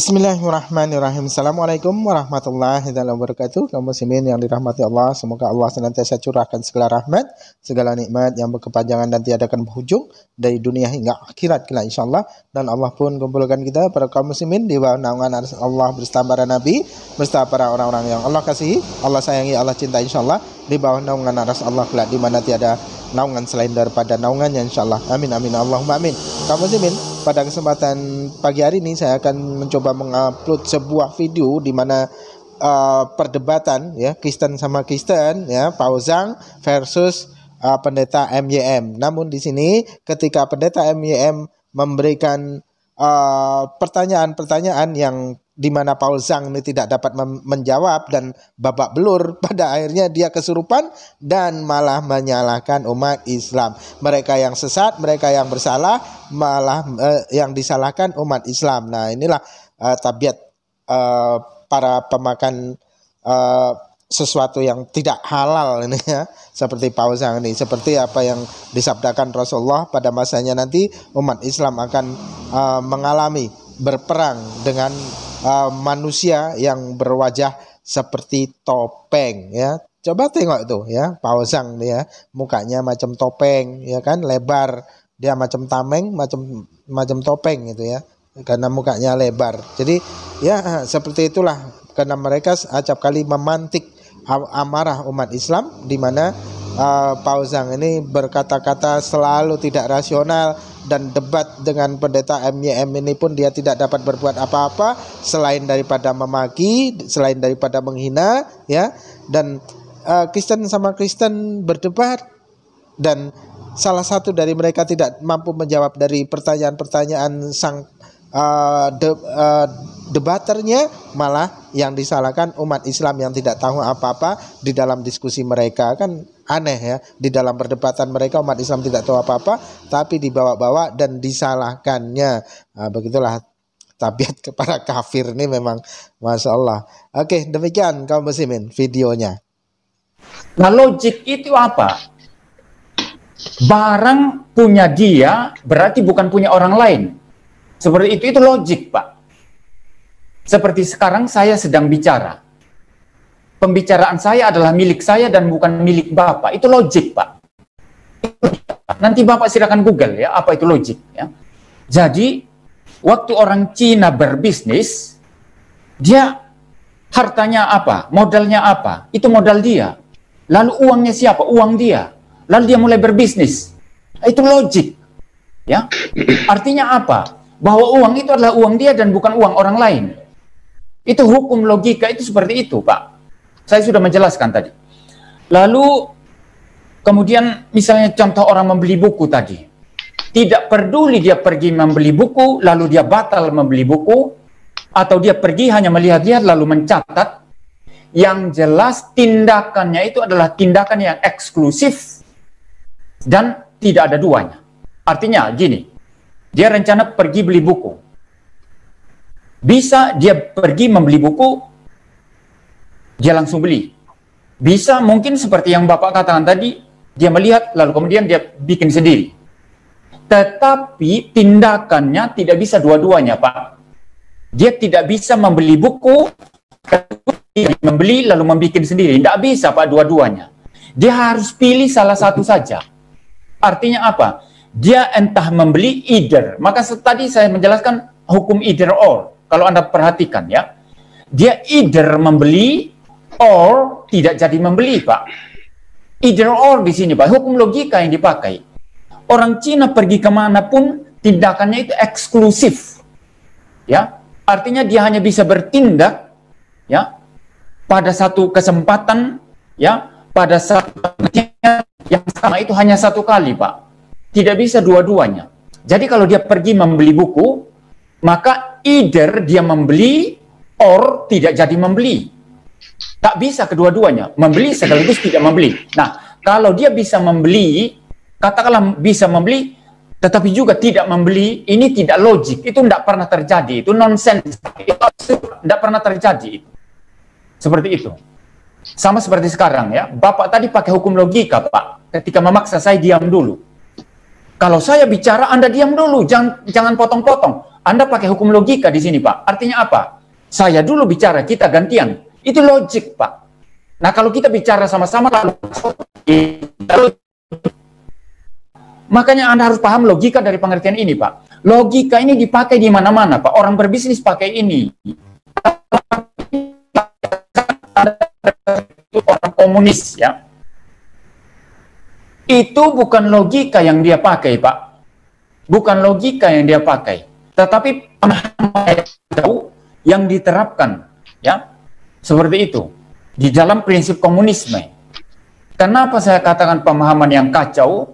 Bismillahirrahmanirrahim. Assalamualaikum warahmatullahi wabarakatuh. Kaum muslimin yang dirahmati Allah, semoga Allah senantiasa curahkan segala rahmat, segala nikmat yang berkepanjangan dan tiada akan berhujung dari dunia hingga akhirat kelak insyaallah. Dan Allah pun kumpulkan kita para kaum muslimin di bawah naungan Allah bersama para nabi, bersama para orang-orang yang Allah kasihi, Allah sayangi, Allah cinta insyaallah, di bawah naungan aras Allah kelak di mana tiada naungan selain daripada naungannya insyaallah. Amin amin Allahumma amin. Kaum muslimin, pada kesempatan pagi hari ini saya akan mencoba mengupload sebuah video di mana perdebatan ya Kristen sama Kristen ya, Pausang versus pendeta MYM. Namun di sini ketika pendeta MYM memberikan pertanyaan-pertanyaan yang di mana Paul Zhang ini tidak dapat menjawab dan babak belur, pada akhirnya dia kesurupan dan malah menyalahkan umat Islam. Mereka yang sesat, mereka yang bersalah, malah yang disalahkan umat Islam. Nah inilah tabiat para pemakan sesuatu yang tidak halal ini ya, seperti Paul Zhang ini. Seperti apa yang disabdakan Rasulullah, pada masanya nanti umat Islam akan mengalami berperang dengan manusia yang berwajah seperti topeng ya. Coba tengok tuh ya, Paul Zhang ya, mukanya macam topeng ya kan, lebar. Dia macam tameng, macam topeng gitu ya, karena mukanya lebar. Jadi ya seperti itulah, karena mereka acap kali memantik amarah umat Islam, di mana Paul Zhang ini berkata-kata selalu tidak rasional, dan debat dengan pendeta MYM ini pun dia tidak dapat berbuat apa-apa selain daripada memaki, selain daripada menghina ya. Dan Kristen sama Kristen berdebat, dan salah satu dari mereka tidak mampu menjawab dari pertanyaan-pertanyaan sang debaternya, malah yang disalahkan umat Islam yang tidak tahu apa-apa di dalam diskusi mereka. Kan aneh ya, di dalam perdebatan mereka umat Islam tidak tahu apa-apa tapi dibawa-bawa dan disalahkannya. Begitulah tabiat para kafir ini memang, Masya Allah. Oke, demikian kaum muslimin videonya. Nah logik itu apa? Barang punya dia berarti bukan punya orang lain. Seperti itu logik Pak. Seperti sekarang saya sedang bicara, pembicaraan saya adalah milik saya dan bukan milik Bapak. Itu logik Pak. Nanti Bapak silakan Google ya, apa itu logik ya. Jadi waktu orang Cina berbisnis, dia hartanya apa, modalnya apa, itu modal dia. Lalu uangnya siapa? Uang dia. Lalu dia mulai berbisnis. Itu logik ya. Artinya apa? Bahwa uang itu adalah uang dia dan bukan uang orang lain. Itu hukum logika itu seperti itu Pak. Saya sudah menjelaskan tadi. Lalu kemudian misalnya contoh orang membeli buku tadi. Tidak peduli dia pergi membeli buku lalu dia batal membeli buku, atau dia pergi hanya melihat-lihat lalu mencatat. Yang jelas tindakannya itu adalah tindakan yang eksklusif dan tidak ada duanya. Artinya gini, dia rencana pergi beli buku. Bisa dia pergi membeli buku, dia langsung beli. Bisa mungkin seperti yang Bapak katakan tadi, dia melihat lalu kemudian dia bikin sendiri. Tetapi tindakannya tidak bisa dua-duanya Pak. Dia tidak bisa membeli buku, membeli lalu membuat sendiri. Tidak bisa Pak dua-duanya. Dia harus pilih salah satu saja. Artinya apa? Dia entah membeli either. Maka tadi saya menjelaskan hukum either or. Kalau Anda perhatikan ya, dia either membeli or tidak jadi membeli Pak. Either or di sini Pak, hukum logika yang dipakai. Orang Cina pergi kemanapun tindakannya itu eksklusif, ya. Artinya dia hanya bisa bertindak, ya, pada satu kesempatan, ya, pada satu yang sama itu hanya satu kali Pak. Tidak bisa dua-duanya. Jadi kalau dia pergi membeli buku, maka either dia membeli or tidak jadi membeli. Tak bisa kedua-duanya, membeli sekaligus tidak membeli. Nah, kalau dia bisa membeli, katakanlah bisa membeli, tetapi juga tidak membeli, ini tidak logik. Itu tidak pernah terjadi, itu nonsense. Itu tidak pernah terjadi. Seperti itu. Sama seperti sekarang ya, Bapak tadi pakai hukum logika Pak, ketika memaksa saya diam dulu. Kalau saya bicara, Anda diam dulu, jangan potong-potong. Anda pakai hukum logika di sini, Pak. Artinya apa? Saya dulu bicara, kita gantian. Itu logik, Pak. Nah, kalau kita bicara sama-sama, makanya Anda harus paham logika dari pengertian ini, Pak. Logika ini dipakai di mana-mana, Pak. Orang berbisnis pakai ini. Orang komunis, ya. Itu bukan logika yang dia pakai, Pak. Bukan logika yang dia pakai. Tetapi yang diterapkan, ya. Seperti itu. Di dalam prinsip komunisme. Kenapa saya katakan pemahaman yang kacau?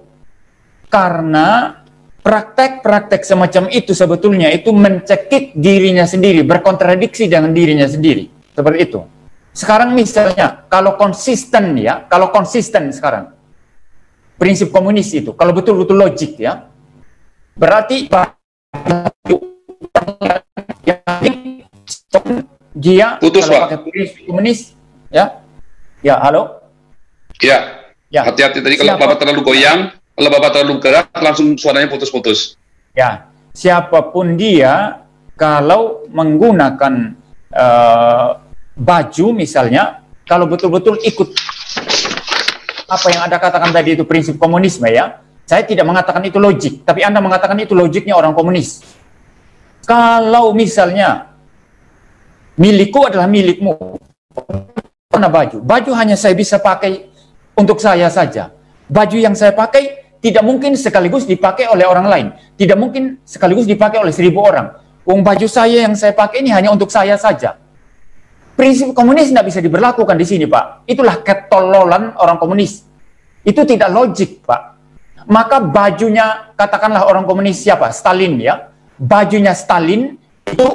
Karena praktek-praktek semacam itu sebetulnya itu mencekik dirinya sendiri, berkontradiksi dengan dirinya sendiri. Seperti itu. Sekarang misalnya, kalau konsisten ya, kalau konsisten sekarang, prinsip komunis itu, kalau betul-betul logik ya, berarti dia putus, kalau Pak. pakai prinsip komunis, ya, ya, halo? Ya, Ya. hati-hati tadi kalau Bapak terlalu goyang, kalau Bapak terlalu gerak, langsung suaranya putus-putus. Ya, siapapun dia, kalau menggunakan baju misalnya, kalau betul-betul ikut apa yang Anda katakan tadi itu prinsip komunisme ya, saya tidak mengatakan itu logik, tapi Anda mengatakan itu logiknya orang komunis. Kalau misalnya milikku adalah milikmu, mana baju hanya saya bisa pakai untuk saya saja. Baju yang saya pakai tidak mungkin sekaligus dipakai oleh orang lain, tidak mungkin sekaligus dipakai oleh 1000 orang. Baju saya yang saya pakai ini hanya untuk saya saja. Prinsip komunis tidak bisa diberlakukan di sini, Pak. Itulah ketololan orang komunis. Itu tidak logik, Pak. Maka bajunya, katakanlah orang komunis siapa? Stalin, ya. Bajunya Stalin itu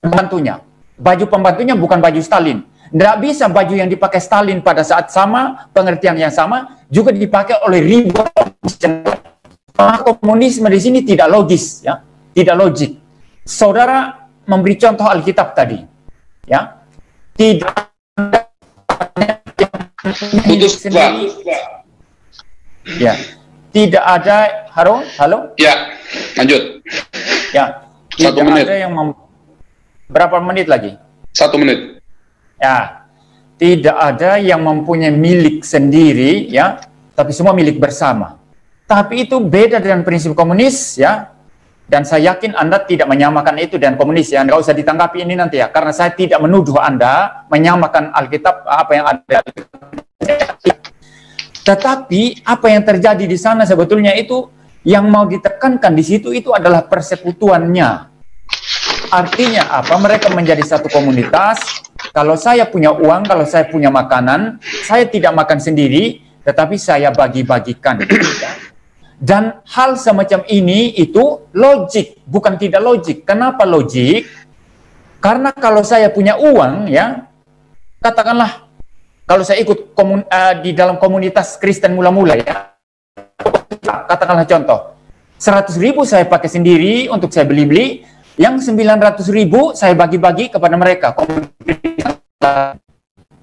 pembantunya. Baju pembantunya bukan baju Stalin. Tidak bisa baju yang dipakai Stalin pada saat sama, pengertian yang sama, juga dipakai oleh ribuan orang. Maka komunisme di sini tidak logis, ya. Tidak logik. Saudara memberi contoh Alkitab tadi. Ya, tidak Putus, Pak. Ya, tidak ada. Halo. Ya, lanjut. Ya, 1 menit. ada yang berapa menit lagi? 1 menit. Ya, tidak ada yang mempunyai milik sendiri, ya, tapi semua milik bersama. Tapi itu beda dengan prinsip komunis, ya. Dan saya yakin Anda tidak menyamakan itu dengan komunis ya. Nggak usah ditanggapi ini nanti ya. Karena saya tidak menuduh Anda menyamakan Alkitab apa yang ada. Tetapi apa yang terjadi di sana sebetulnya itu yang mau ditekankan di situ itu adalah persekutuannya. Artinya apa? Mereka menjadi satu komunitas. Kalau saya punya uang, kalau saya punya makanan, saya tidak makan sendiri, tetapi saya bagi-bagikan. Dan hal semacam ini itu logik, bukan tidak logik. Kenapa logik? Karena kalau saya punya uang, ya, katakanlah, kalau saya ikut di dalam komunitas Kristen mula-mula, ya, katakanlah contoh, 100.000 saya pakai sendiri untuk saya beli-beli, yang 900.000 saya bagi-bagi kepada mereka.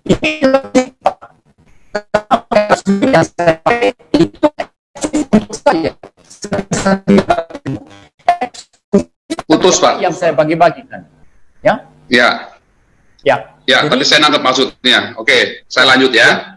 Ini logik, Pak. Yang saya pakai itu saya. Putus, Pak. Yang saya bagi-bagikan. Ya? Ya. Ya. Ya, Jadi, tadi saya nangkep maksudnya. Oke, saya lanjut ya.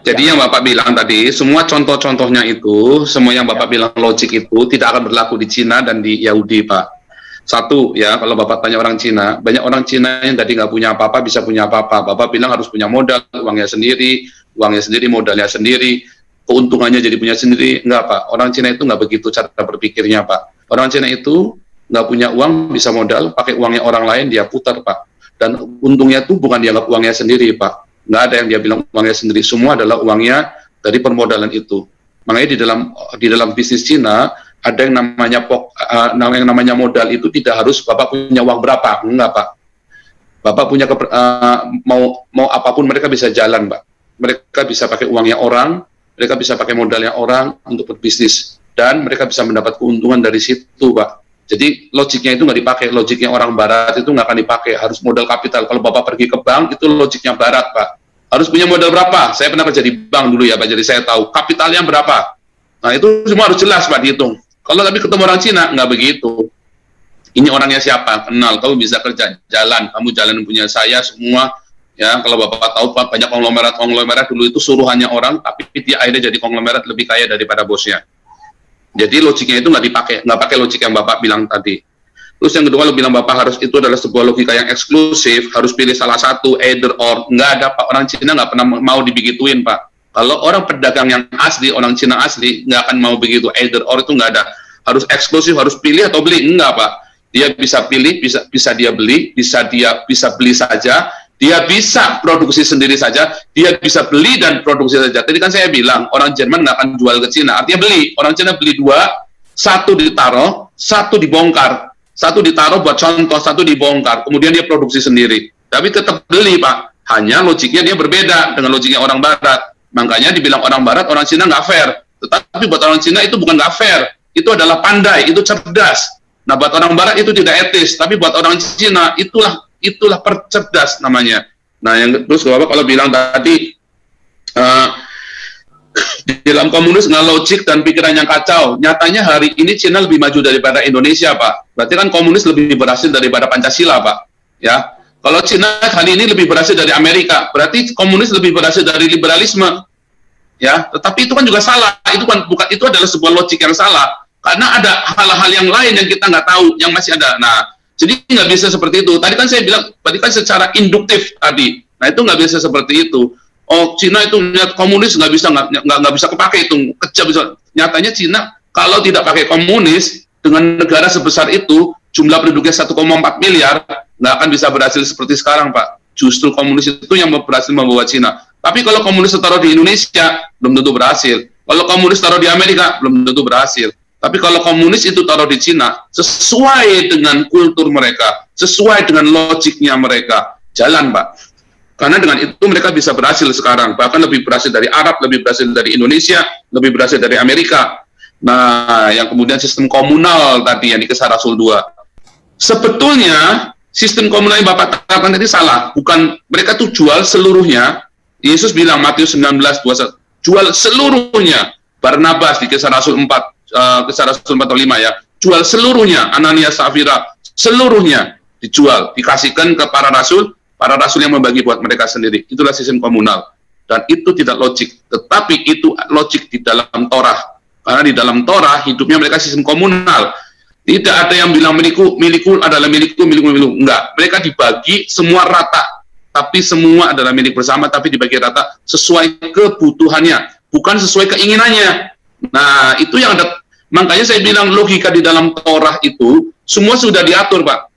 Jadi yang Bapak bilang tadi, semua contoh-contohnya itu, semua yang Bapak bilang logik itu tidak akan berlaku di Cina dan di Yahudi, Pak. Satu, ya, kalau Bapak tanya orang Cina, banyak orang Cina yang tadi nggak punya apa-apa, bisa punya apa-apa. Bapak bilang harus punya modal, uangnya sendiri, modalnya sendiri, keuntungannya jadi punya sendiri. Enggak, Pak. Orang Cina itu nggak begitu cara berpikirnya, Pak. Orang Cina itu nggak punya uang, bisa modal, pakai uangnya orang lain, dia putar, Pak. Dan untungnya itu bukan dianggap uangnya sendiri, Pak. Nggak ada yang dia bilang uangnya sendiri. Semua adalah uangnya dari permodalan itu. Makanya di dalam bisnis Cina, ada yang namanya modal itu tidak harus Bapak punya uang berapa. Enggak, Pak. Bapak punya mau apapun mereka bisa jalan, Pak. Mereka bisa pakai uangnya orang, mereka bisa pakai modalnya orang untuk berbisnis, dan mereka bisa mendapat keuntungan dari situ, Pak. Jadi logiknya itu nggak dipakai, logiknya orang Barat itu nggak akan dipakai, harus modal kapital. Kalau Bapak pergi ke bank, itu logiknya Barat, Pak. Harus punya modal berapa? Saya pernah kerja di bank dulu ya, Pak, jadi saya tahu kapitalnya berapa. Nah, itu semua harus jelas, Pak, dihitung. Kalau tapi ketemu orang Cina, nggak begitu. Ini orangnya siapa? Kenal, kamu bisa kerja, jalan, kamu jalan punya saya semua. Ya, kalau Bapak tahu Pak, banyak konglomerat dulu itu suruhannya orang, tapi dia akhirnya jadi konglomerat lebih kaya daripada bosnya. Jadi logiknya itu nggak pakai logik yang Bapak bilang tadi. Terus yang kedua, lo bilang Bapak harus itu adalah sebuah logika yang eksklusif, harus pilih salah satu, either or. Nggak ada Pak, orang Cina nggak pernah mau dibegituin Pak. Kalau orang pedagang yang asli, orang Cina asli, nggak akan mau begitu, either or itu nggak ada. Harus eksklusif, harus pilih atau beli, enggak Pak. Dia bisa pilih, bisa dia beli, bisa beli saja, dia bisa produksi sendiri saja, dia bisa beli dan produksi saja. Tadi kan saya bilang, orang Jerman nggak akan jual ke Cina, artinya beli. Orang Cina beli dua, satu ditaruh, satu dibongkar. Satu ditaruh buat contoh, satu dibongkar, kemudian dia produksi sendiri. Tapi tetap beli Pak, hanya logiknya dia berbeda dengan logiknya orang Barat. Makanya dibilang orang Barat, orang Cina nggak fair. Tetapi buat orang Cina itu bukan nggak fair, itu adalah pandai, itu cerdas. Nah, buat orang Barat itu tidak etis, tapi buat orang Cina itulah percerdas namanya. Nah, yang terus Bapak kalau bilang tadi di dalam komunis nggak logik dan pikirannya kacau. Nyatanya hari ini Cina lebih maju daripada Indonesia, Pak. Berarti kan komunis lebih berhasil daripada Pancasila, Pak. Ya, kalau Cina hari ini lebih berhasil dari Amerika, berarti komunis lebih berhasil dari liberalisme. Ya, tetapi itu kan juga salah. Itu adalah sebuah logik yang salah. Karena ada hal-hal yang lain yang kita nggak tahu, yang masih ada. Nah, jadi nggak bisa seperti itu. Tadi kan saya bilang, tadi kan secara induktif tadi. Nah, itu nggak bisa seperti itu. Oh, Cina itu komunis nggak bisa kepake itu, kejam bisa. Nyatanya Cina kalau tidak pakai komunis dengan negara sebesar itu, jumlah penduduknya 1,4 miliar, nggak akan bisa berhasil seperti sekarang, Pak. Justru komunis itu yang berhasil membawa Cina. Tapi kalau komunis taruh di Indonesia, belum tentu berhasil. Kalau komunis taruh di Amerika, belum tentu berhasil. Tapi kalau komunis itu taruh di Cina, sesuai dengan kultur mereka, sesuai dengan logiknya mereka, jalan, Pak. Karena dengan itu mereka bisa berhasil sekarang, bahkan lebih berhasil dari Arab, lebih berhasil dari Indonesia, lebih berhasil dari Amerika. Nah, yang kemudian sistem komunal tadi yang di Kisah Rasul 2. Sebetulnya sistem komunal yang Bapak katakan tadi salah, bukan mereka tuh jual seluruhnya. Yesus bilang Matius 19:21, jual seluruhnya. Barnabas di Kisah Rasul 4, Kisah Rasul 4 atau 5 ya, jual seluruhnya. Ananias, Safira, seluruhnya dijual, dikasihkan ke para rasul yang membagi buat mereka sendiri. Itulah sistem komunal. Dan itu tidak logik, tetapi itu logik di dalam Torah. Karena di dalam Torah hidupnya mereka sistem komunal. Tidak ada yang bilang milikku adalah milikku. Enggak, mereka dibagi semua rata. Tapi semua adalah milik bersama, tapi dibagi rata sesuai kebutuhannya, bukan sesuai keinginannya. Nah, itu yang ada. Makanya saya bilang logika di dalam Torah itu semua sudah diatur, Pak.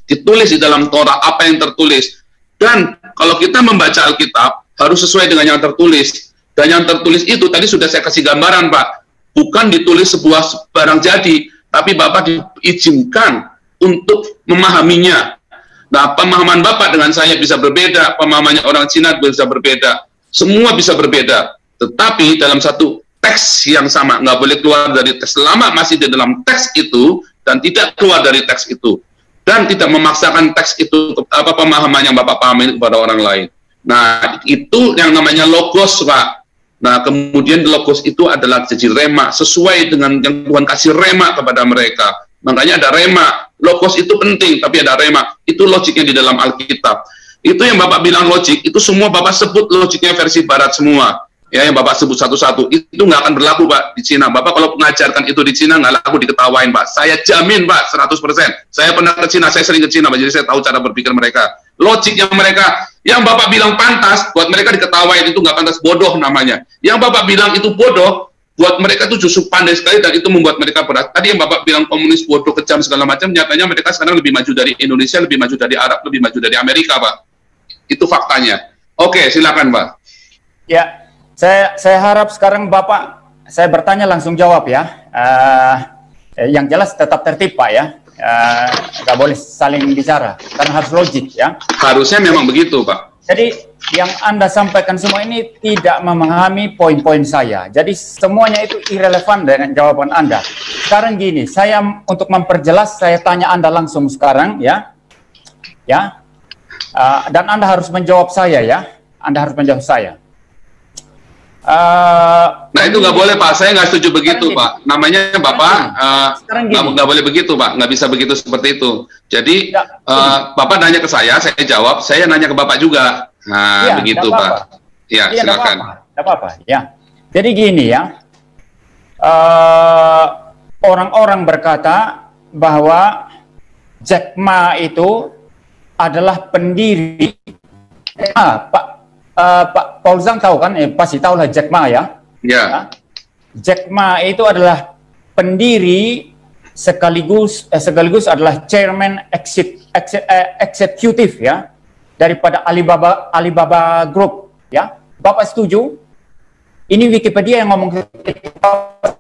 Ditulis di dalam Torah apa yang tertulis. Dan kalau kita membaca Alkitab harus sesuai dengan yang tertulis. Dan yang tertulis itu tadi sudah saya kasih gambaran, Pak. Bukan ditulis sebuah barang jadi, tapi Bapak diizinkan untuk memahaminya. Nah, pemahaman Bapak dengan saya bisa berbeda, pemahamannya orang Cina bisa berbeda, semua bisa berbeda. Tetapi dalam satu teks yang sama, nggak boleh keluar dari teks. Selama masih di dalam teks itu, dan tidak keluar dari teks itu, dan tidak memaksakan teks itu, pemahaman yang Bapak pahami kepada orang lain. Nah, itu yang namanya logos, Pak. Nah, kemudian logos itu adalah jadi rema, sesuai dengan yang Tuhan kasih rema kepada mereka. Makanya ada rema. Logos itu penting, tapi ada rema. Itu logiknya di dalam Alkitab. Itu yang Bapak bilang logik, itu semua Bapak sebut logiknya versi Barat semua. Ya, yang Bapak sebut satu-satu, itu nggak akan berlaku, Pak, di Cina. Bapak kalau mengajarkan itu di Cina, nggak laku diketawain, Pak. Saya jamin, Pak, 100%. Saya pernah ke Cina, saya sering ke Cina, Pak, jadi saya tahu cara berpikir mereka. Logiknya mereka, yang Bapak bilang pantas, buat mereka diketawain, itu nggak pantas, bodoh namanya. Yang Bapak bilang itu bodoh, buat mereka itu justru pandai sekali, dan itu membuat mereka berat. Tadi yang Bapak bilang komunis, bodoh, kejam, segala macam, nyatanya mereka sekarang lebih maju dari Indonesia, lebih maju dari Arab, lebih maju dari Amerika, Pak. Itu faktanya. Oke, silakan, Pak. Ya, saya harap sekarang Bapak, saya bertanya langsung jawab ya. Yang jelas tetap tertib, Pak ya. Nggak boleh saling bicara, karena harus logik ya. Harusnya memang begitu, Pak. Jadi yang Anda sampaikan semua ini tidak memahami poin-poin saya. Jadi semuanya itu irrelevan dengan jawaban Anda. Sekarang gini, saya untuk memperjelas, saya tanya Anda langsung sekarang ya. Dan Anda harus menjawab saya ya. Anda harus menjawab saya. Nah itu nggak boleh Pak, saya nggak setuju begitu Pak. Namanya Bapak nggak boleh begitu Pak, nggak bisa begitu seperti itu. Jadi Bapak nanya ke saya jawab, saya nanya ke Bapak juga. Nah ya, begitu Pak. Ya silakan. Tidak apa-apa. Ya. Jadi gini ya, orang-orang berkata bahwa Jack Ma itu adalah pendiri. Pak Paul Zhang tahu kan? Pasti tahu lah Jack Ma ya. Ya. Jack Ma itu adalah pendiri sekaligus adalah chairman eksekutif ya daripada Alibaba Group ya. Bapak setuju? Ini Wikipedia yang ngomong.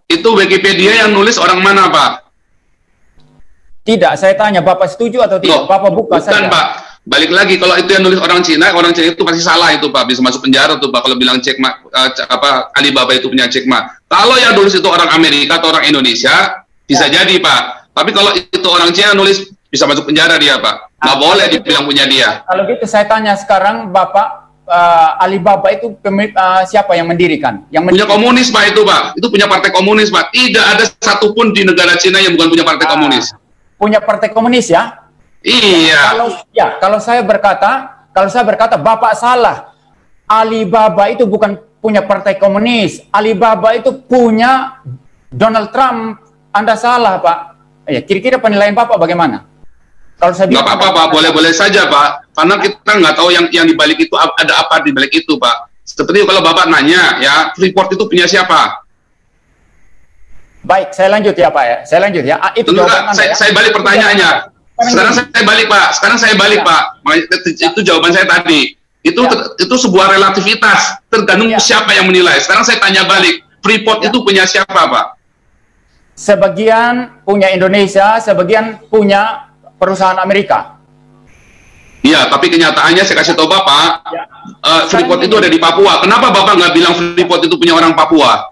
Itu Wikipedia yang nulis orang mana Pak? Tidak, saya tanya Bapak setuju atau tidak? Bapak buka saja. Bukan Pak. Balik lagi, kalau itu yang nulis orang Cina itu pasti salah itu Pak, bisa masuk penjara tuh Pak kalau bilang Jack Ma, Alibaba itu punya Jack Ma. Kalau yang nulis itu orang Amerika atau orang Indonesia bisa jadi Pak. Tapi kalau itu orang Cina nulis bisa masuk penjara dia Pak. Nggak boleh dibilang punya dia. Kalau gitu saya tanya sekarang Bapak, Alibaba itu siapa yang mendirikan? Punya komunis Pak itu Pak. Itu punya partai komunis Pak. Tidak ada satupun di negara Cina yang bukan punya partai komunis. Punya partai komunis ya? Iya. Kalau saya berkata Bapak salah. Alibaba itu bukan punya partai komunis. Alibaba itu punya Donald Trump. Anda salah Pak. Ya, kira-kira penilaian Bapak bagaimana? Kalau saya nggak apa-apa Pak, boleh-boleh saja Pak. Karena kita nggak tahu yang di balik itu ada apa di balik itu Pak. Seperti kalau Bapak nanya ya, Freeport itu punya siapa? Baik, saya lanjut ya Pak ya. Saya lanjut ya. Itu saya balik pertanyaannya. Sekarang saya balik Pak. Itu jawaban saya tadi. Itu sebuah relativitas, tergantung siapa yang menilai. Sekarang saya tanya balik, Freeport itu punya siapa Pak? Sebagian punya Indonesia, sebagian punya perusahaan Amerika. Iya, tapi kenyataannya saya kasih tahu Bapak, Freeport itu ada di Papua. Kenapa Bapak nggak bilang Freeport itu punya orang Papua?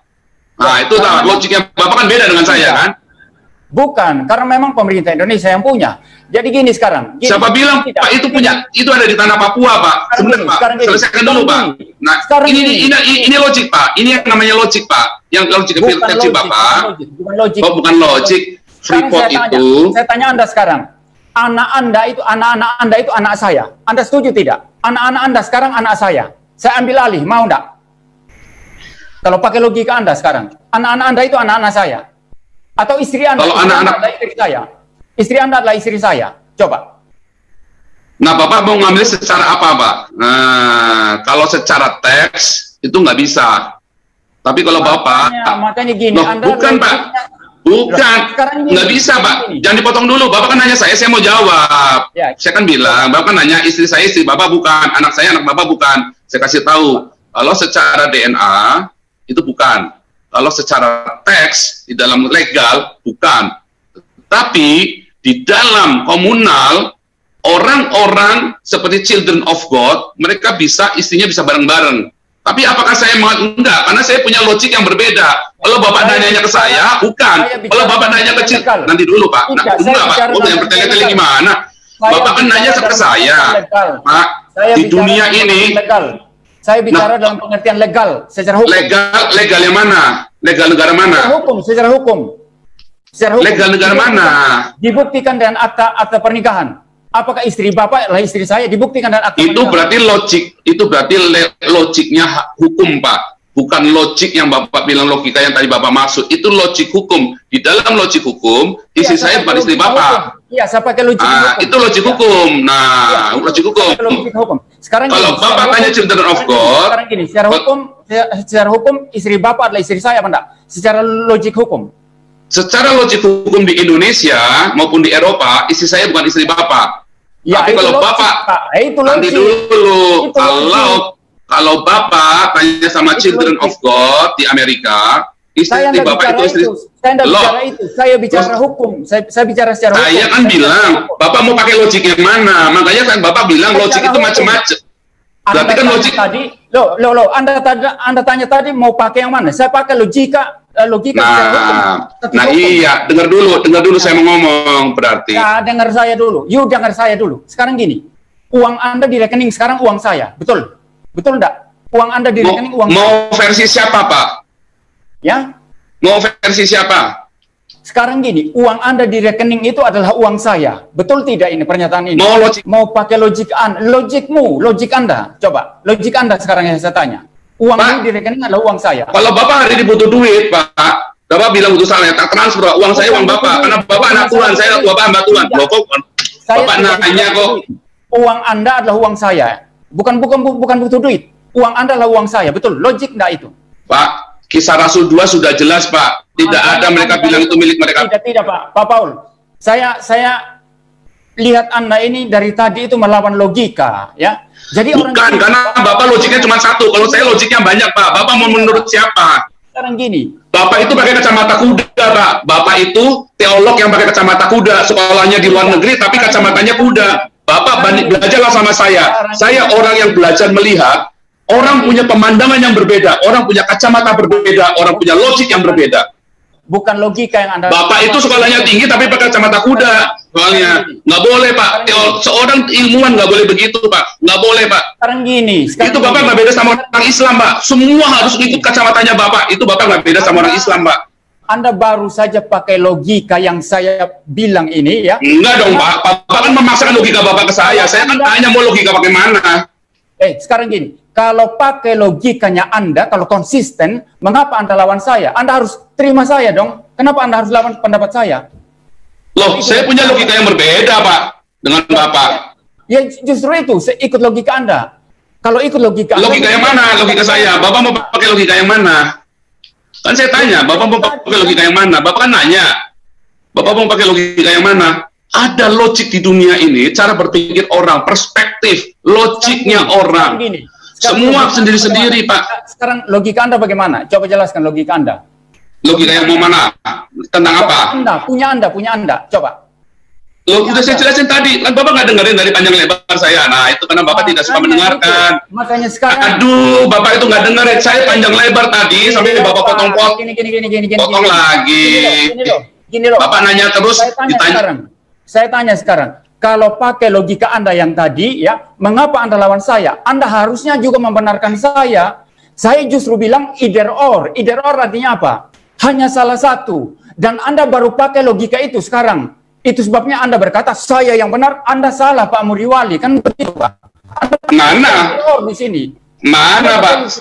Nah, itu logiknya Bapak kan beda dengan saya kan? Bukan, karena memang pemerintah Indonesia yang punya. Jadi gini sekarang. Siapa bilang Pak itu punya? Itu ada di tanah Papua Pak. Sebentar Pak. Selesaikan dulu Pak. Nah, ini logik Pak. Ini yang namanya logik Pak. Yang logik versi Bapak. Bukan logik. Freeport itu. Saya tanya Anda sekarang. Anak Anda itu anak saya. Anda setuju tidak? Anak-anak Anda sekarang anak saya. Saya ambil alih, mau enggak? Kalau pakai logika Anda sekarang, anak-anak Anda itu anak-anak saya. Atau istri Anda, kalau anak-anak istri saya. Istri Anda adalah istri saya. Coba. Nah, Bapak mau ngambil secara apa, Pak? Nah, kalau secara teks itu nggak bisa. Tapi kalau makanya gini, Anda bukan Pak. Bukan, nggak bisa Pak. Jangan dipotong dulu. Bapak kan nanya saya mau jawab. Ya. Saya kan bilang, Bapak kan nanya istri saya, istri Bapak bukan, anak saya, anak Bapak bukan. Saya kasih tahu, kalau secara DNA itu bukan. Kalau secara teks di dalam legal bukan. Tapi di dalam komunal orang-orang seperti children of God, mereka bisa istrinya bisa bareng-bareng. Tapi apakah saya enggak? Karena saya punya logik yang berbeda. Kalau Bapak nanya ke saya, bukan. Kalau Bapak nanya ke nanti dulu Pak. Nah, enggak Pak. Oh, yang bertele-tele gimana? Bapak kan nanya ke saya, Pak. Di dunia ini, saya bicara dalam pengertian legal, secara hukum. Legal yang mana? Legal negara mana? Secara hukum. Legal negara mana? Dibuktikan dengan akta pernikahan. Apakah istri Bapak adalah istri saya? Dibuktikan dan akta itu berarti logiknya hukum Pak, bukan logik yang Bapak bilang logika yang tadi Bapak maksud. Itu logik hukum. Di dalam logik hukum, istri saya bukan istri Bapak. Iya, saya pakai logik hukum. Itu logik hukum. Nah, logik hukum. Sekarang kalau Bapak tanya children of God, sekarang gini, secara hukum istri Bapak adalah istri saya apa enggak? Secara logik hukum. Secara logik hukum di Indonesia maupun di Eropa, istri saya bukan istri Bapak. Ya, tapi kalau logik, Bapak, nanti dulu, kalau Bapak tanya sama children of God di Amerika, istri Bapak itu istri. Saya bicara hukum. Saya bicara secara hukum. Saya kan bilang, Bapak mau pakai logik yang mana? Makanya kan Bapak bilang logik itu macam-macam. Berarti kan logik tadi, Anda tanya tadi mau pakai yang mana? Saya pakai logika secara hukum. Iya, dengar dulu saya mau ngomong berarti. Ya, dengar saya dulu. Dengar saya dulu. Sekarang gini, uang Anda di rekening sekarang uang saya, betul enggak? Uang Anda di rekening uang mau versi siapa, Pak? ya. Mau versi siapa? Sekarang gini, uang Anda di rekening itu adalah uang saya. Betul tidak ini pernyataan ini? Mau logik. Mau pakai logik logikmu, logik Anda. Coba, logik Anda sekarang yang saya tanya. Uang Pak, di rekening adalah uang saya. Kalau Bapak hari ini butuh duit, Pak, Bapak bilang butuh saya, tak transfer uang saya, uang Bapak. Karena Bapak anak Tuhan, saya Bapak hamba Tuhan. Loh, kok Bapak nanya kok? Uang Anda adalah uang saya. Bukan butuh duit. Uang Anda adalah uang saya. Betul, logik enggak itu? Pak, Kisah Rasul 2 sudah jelas, Pak. Tidak ada mereka bilang itu milik mereka. Tidak, Pak. Pak Paul, saya lihat Anda ini dari tadi itu melawan logika, ya. Jadi Bukan, karena Bapak logiknya cuma satu. Kalau saya logiknya banyak, Pak. Bapak mau menurut siapa? Sekarang gini. Bapak itu pakai kacamata kuda, Pak. Bapak itu teolog yang pakai kacamata kuda. Sekolahnya di luar negeri, tapi kacamatanya kuda. Bapak belajarlah sama saya. Saya orang yang belajar melihat. Orang punya pemandangan yang berbeda. Orang punya kacamata berbeda. Orang punya logik yang berbeda. Bukan logika yang Anda... Bapak itu sekolahnya tinggi tapi pakai kacamata kuda. Soalnya nggak boleh, Pak. Seorang ilmuwan nggak boleh begitu, Pak. Nggak boleh, Pak. Sekarang gini. Itu Bapak nggak beda sama orang Islam, Pak. Semua harus ikut kacamatanya Bapak. Itu Bapak nggak beda sama orang Islam, Pak. Anda baru saja pakai logika yang saya bilang ini, ya? Enggak dong, Pak. Bapak kan memaksakan logika Bapak ke saya. Saya kan tanya mau logika pakai mana. Sekarang gini. Kalau pakai logikanya Anda, kalau konsisten, mengapa Anda lawan saya? Anda harus terima saya dong. Kenapa Anda harus lawan pendapat saya? Loh, saya punya logika yang berbeda, Pak, dengan Bapak. Ya justru itu, saya ikut logika Anda. Kalau ikut logika Anda... Logika yang mana? Logika saya. Bapak mau pakai logika yang mana? Kan saya tanya, Bapak mau pakai logika yang mana? Bapak kan nanya. Bapak mau pakai logika yang mana? Ada logik di dunia ini, cara berpikir orang, perspektif, logiknya orang. Semua sendiri-sendiri, Pak. Sekarang logika Anda bagaimana? Coba jelaskan logika Anda. Logika yang mau mana? Tentang apa? Punya Anda. Coba. Loh, udah saya jelasin tadi. Kan Bapak nggak dengerin dari panjang lebar saya. Nah, itu karena Bapak tidak suka mendengarkan. Makanya sekarang... Aduh, Bapak itu nggak dengerin. Saya panjang lebar tadi, sampai Bapak potong-potong. Potong lagi. Gini loh. Bapak nanya terus, ditanya. Saya tanya sekarang. Kalau pakai logika Anda yang tadi, ya, mengapa Anda lawan saya? Anda harusnya juga membenarkan saya. Saya justru bilang either or. Either or artinya apa? Hanya salah satu. Dan Anda baru pakai logika itu sekarang. Itu sebabnya Anda berkata, saya yang benar, Anda salah, Pak Muriwali. Kan begitu, Pak. Mana? Di sini. Mana, Pak?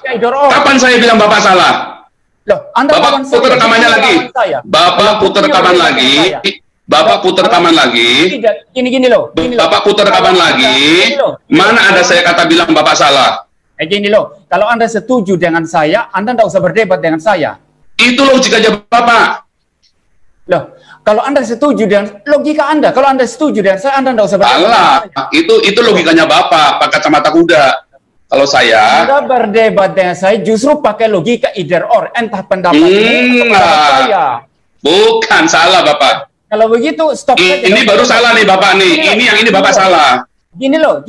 Kapan saya bilang Bapak salah? Loh, Anda Bapak putar rekamannya lagi. Bapak putar rekaman lagi. Bapak putar rekaman lagi. Gini loh. Bapak putar rekaman lagi. Mana ada saya kata bilang Bapak salah? Gini loh. Kalau Anda setuju dengan saya, Anda tidak usah berdebat dengan saya. Itu logikanya Bapak. Loh, kalau Anda setuju dengan logika Anda, kalau Anda setuju dengan saya, Anda tidak usah berdebat. Salah. Itu logikanya Bapak, pakai kacamata kuda. Kalau saya... Anda berdebat dengan saya justru pakai logika either or. Entah pendapatmu atau pendapat saya. Bukan, salah Bapak. Kalau begitu, stop saja. Ini baru salah nih Bapak nih. Ini yang ini Bapak salah. Gini loh.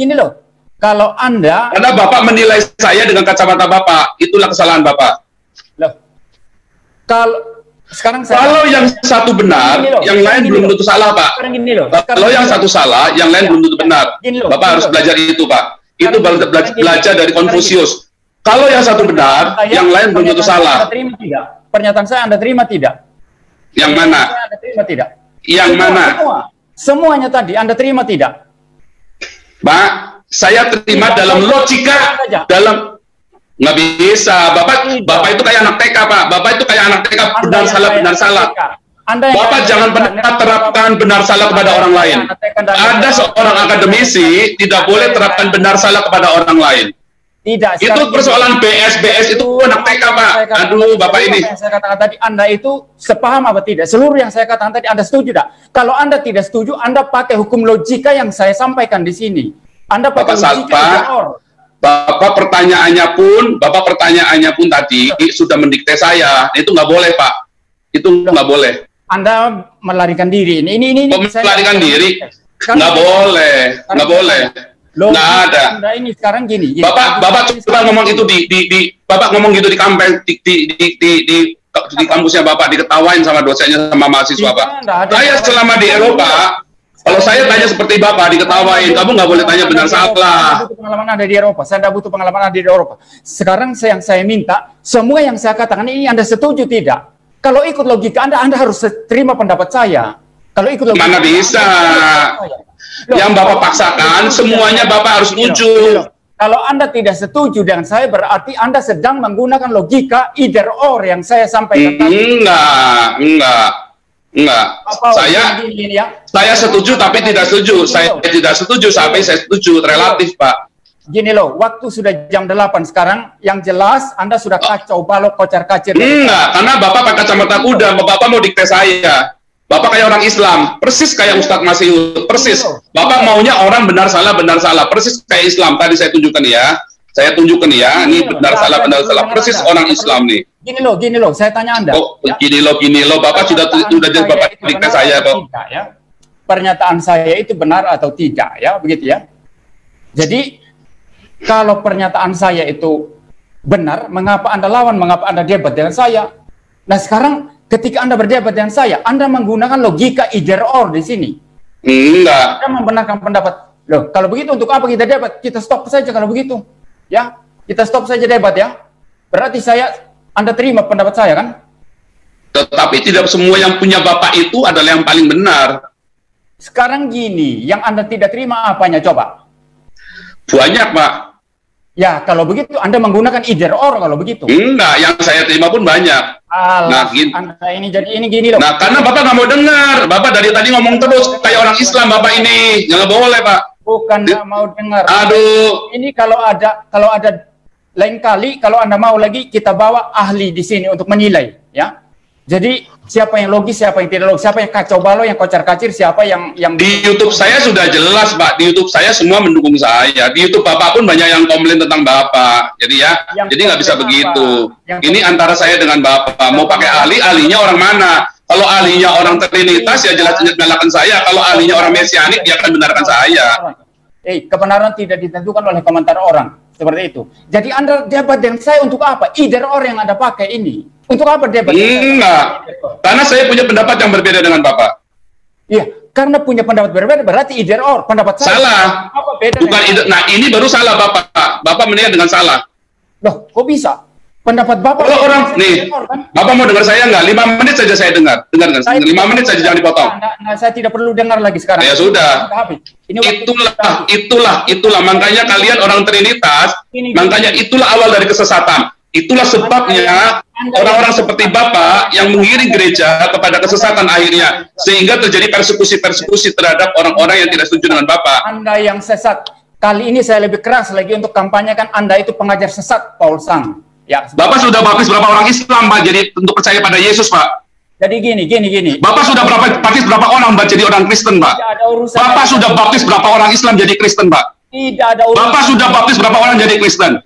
Kalau Anda... Karena Bapak menilai saya dengan kacamata Bapak. Itulah kesalahan Bapak. Loh. Kalau yang satu benar, yang lain belum tentu salah, Pak. Kalau yang satu salah, yang lain belum tentu benar. Bapak harus belajar itu, Pak. Itu belajar dari Konfusius. Kalau yang satu benar, yang lain belum tentu salah. Pernyataan saya Anda terima tidak? Yang mana? Anda terima tidak? Yang mana? Semuanya tadi Anda terima tidak? Pak, saya terima dalam logika, dalam nggak bisa. Bapak itu kayak anak TK, Pak. Bapak itu kayak anak TK, benar salah. Bapak jangan pernah terapkan benar salah kepada orang lain. Ada seorang akademisi tidak boleh terapkan benar salah kepada orang lain. Tidak. Itu persoalan BS itu anak TK, Pak. Aduh, Bapak ini. Yang saya katakan tadi, Anda itu sepaham apa tidak? Seluruh yang saya katakan tadi, Anda setuju tidak? Kalau Anda tidak setuju, Anda pakai hukum logika yang saya sampaikan di sini. Anda pakai logika Bapak pertanyaannya pun tadi sudah mendikte saya. Itu nggak boleh, Pak. Itu nggak boleh. Anda melarikan diri. Ini melarikan diri? Nggak boleh. Nggak boleh. Nggak ada. Anda ini sekarang gini. Bapak coba ngomong itu Bapak ngomong gitu di kampus di kampusnya Bapak, diketawain sama dosennya sama mahasiswa, Pak. Saya selama di Eropa Kalau saya tanya seperti Bapak, diketawain. Kamu nggak boleh tanya benar salah. Saya butuh pengalaman ada di Eropa. Saya tidak butuh pengalaman ada di Eropa. Sekarang yang saya minta, semua yang saya katakan ini Anda setuju tidak? Kalau ikut logika Anda harus terima pendapat saya. Kalau ikut logika Mana bisa? Yang Bapak paksakan, semuanya Bapak harus setuju. Kalau Anda tidak setuju dengan saya, berarti Anda sedang menggunakan logika either or yang saya sampaikan tadi. Enggak. Saya setuju tapi tidak setuju. Saya tidak setuju sampai saya setuju. Relatif, Pak. Gini loh, waktu sudah jam 8 sekarang, yang jelas Anda sudah kacau balok, kocar-kacir. Enggak, karena Bapak pakai kacamata kuda, Bapak mau dikte saya. Bapak kayak orang Islam, persis kayak Ustadz Masihud, persis. Bapak maunya orang benar salah, persis kayak Islam. Tadi saya tunjukkan ya. Saya tunjukkan ya, ini benar salah, persis orang Islam nih. Gini loh, saya tanya Anda. Oh, gini loh, Bapak sudah jelas Bapak dikte saya kok. Ya? Pernyataan saya itu benar atau tidak ya, begitu ya. Jadi kalau pernyataan saya itu benar, mengapa Anda lawan, mengapa Anda debat dengan saya? Nah sekarang ketika Anda berdebat dengan saya, Anda menggunakan logika either or di sini. Enggak. Anda membenarkan pendapat. Loh, kalau begitu untuk apa kita debat? Kita stop saja kalau begitu. Ya, kita stop saja debat ya. Berarti Anda terima pendapat saya kan? Tetapi tidak semua yang punya Bapak itu adalah yang paling benar. Sekarang gini, yang Anda tidak terima apanya coba? Banyak, Pak. Ya, kalau begitu Anda menggunakan either or kalau begitu. Enggak, yang saya terima pun banyak. Alah, Anda ini jadi ini gini loh. Nah, karena Bapak nggak mau dengar. Bapak dari tadi ngomong terus kayak orang Islam Bapak ini. Jangan boleh, Pak. Bukan nggak mau dengar. Aduh. Ini kalau ada lain kali kalau Anda mau lagi kita bawa ahli di sini untuk menilai, ya. Jadi siapa yang logis, siapa yang tidak logis, siapa yang kacau balau, yang kocar-kacir, siapa yang di YouTube saya sudah jelas, Pak. Di YouTube saya semua mendukung saya. Di YouTube Bapak pun banyak yang komplain tentang Bapak. Jadi ya, jadi nggak bisa begitu. Ini antara saya dengan Bapak. Mau pakai ahli, ahlinya orang mana? Kalau ahlinya orang Trinitas ya jelas-jelas menyalahkan saya. Kalau ahlinya orang Mesianik dia akan benarkan saya. Kebenaran tidak ditentukan oleh komentar orang. Seperti itu. Jadi Anda debat dengan saya untuk apa? Either or yang Anda pakai ini. Untuk apa debat? Enggak. Karena saya punya pendapat yang berbeda dengan Bapak. Iya, karena punya pendapat berbeda berarti either or. Pendapat saya salah. Apa beda? Bukan nah ini baru salah Bapak. Bapak menilai dengan salah. Loh, kok bisa? Pendapat Bapak kalau orang nih, kan? Bapak mau dengar saya nggak? 5 menit saja saya dengar. Dengarkan. 5 menit saja jangan dipotong. Nah, saya tidak perlu dengar lagi sekarang. Ya sudah. Itulah. Makanya kalian orang Trinitas, makanya itulah awal dari kesesatan. Itulah sebabnya orang-orang seperti Bapak yang mengiring gereja kepada kesesatan akhirnya. Sehingga terjadi persekusi-persekusi terhadap orang-orang yang tidak setuju dengan Bapak. Anda yang sesat. Kali ini saya lebih keras lagi untuk kampanyekan Anda itu pengajar sesat, Paul Sang. Ya, Bapak sudah baptis berapa orang Islam, Pak, jadi untuk percaya pada Yesus, Pak? Jadi gini. Bapak sudah baptis berapa orang, Pak, jadi orang Kristen, Pak? Bapak sudah baptis berapa orang Islam jadi Kristen, Pak? Tidak ada urusan. Bapak sudah baptis berapa orang jadi Kristen?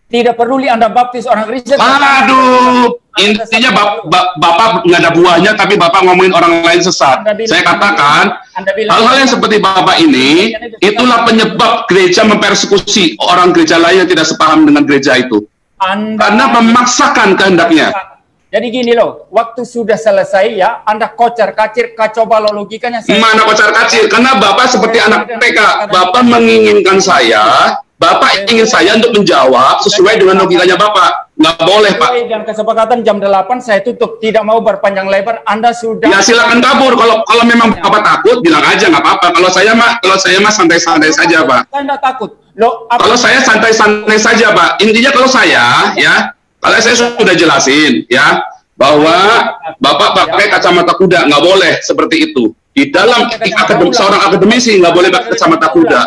Tidak peduli Anda baptis orang Kristen. Aduh, intinya Bapak nggak ada buahnya, tapi Bapak ngomongin orang lain sesat. Saya katakan, hal-hal yang seperti Bapak ini, itulah penyebab gereja mempersekusi orang gereja lain yang tidak sepaham dengan gereja itu. Karena memaksakan kehendaknya. Jadi gini loh, waktu sudah selesai ya, Anda kocar-kacir, kacau balau logikanya. Mana kocar-kacir? Karena Bapak seperti anak TK. Bapak menginginkan saya, Bapak ingin saya untuk menjawab sesuai dengan logikanya Bapak. Nggak boleh, Pak. Dan kesepakatan jam 8 saya tutup, tidak mau berpanjang lebar. Anda sudah. Ya silakan kabur. Kalau memang Bapak takut, bilang aja nggak apa-apa. Kalau saya mah santai-santai saja, Pak. Saya nggak takut. Kalau saya santai-santai saja, Pak. Intinya kalau saya, ya, kalau saya sudah jelasin, ya, bahwa Bapak pakai kacamata kuda, nggak boleh seperti itu. Di dalam seorang akademisi nggak boleh pakai kacamata kuda.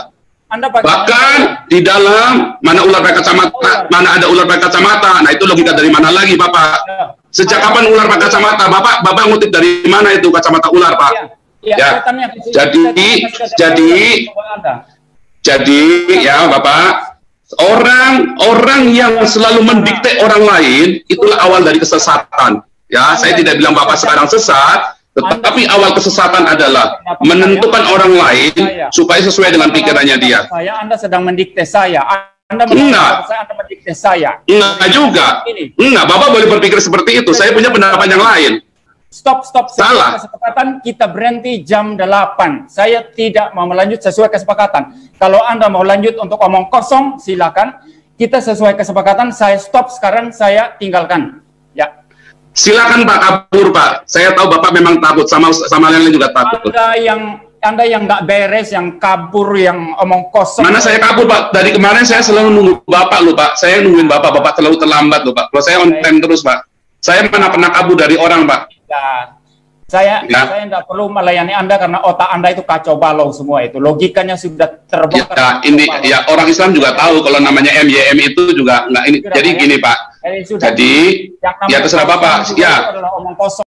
Bahkan di dalam mana ular pakai kacamata, mana ada ular pakai kacamata. Nah itu logika dari mana lagi, Bapak? Sejak kapan ular pakai kacamata? Bapak ngutip dari mana itu kacamata ular, Pak? Ya. Jadi ya Bapak, orang yang selalu mendikte orang lain itulah awal dari kesesatan. Ya, saya tidak bilang Bapak sekarang sesat, tetapi awal kesesatan adalah menentukan orang lain supaya sesuai dengan pikirannya dia. Anda sedang mendikte saya. Anda mendikte saya. Enggak juga. Enggak, Bapak boleh berpikir seperti itu. Saya punya pendapat yang lain. Stop. Salah. Sesuai kesepakatan kita berhenti jam 8. Saya tidak mau melanjut sesuai kesepakatan. Kalau Anda mau lanjut untuk omong kosong, silakan. Kita sesuai kesepakatan, saya stop sekarang, saya tinggalkan. Ya. Silakan Pak, kabur Pak. Saya tahu Bapak memang takut, sama lain juga takut. Anda yang nggak beres, yang kabur, yang omong kosong. Mana saya kabur Pak? Dari kemarin saya selalu nunggu Bapak loh Pak. Saya nungguin Bapak terlalu terlambat loh Pak. Kalau saya on time terus Pak. Saya mana pernah kabur dari orang Pak. Ya, saya tidak perlu melayani Anda karena otak Anda itu kacau balau semua itu. Logikanya sudah terbongkar. Ya, ini ya orang Islam juga tahu kalau namanya MYM itu juga nggak ini. Sudah, jadi ya? gini Pak. Jadi ya terserah Bapak. Ya. Omong kosong.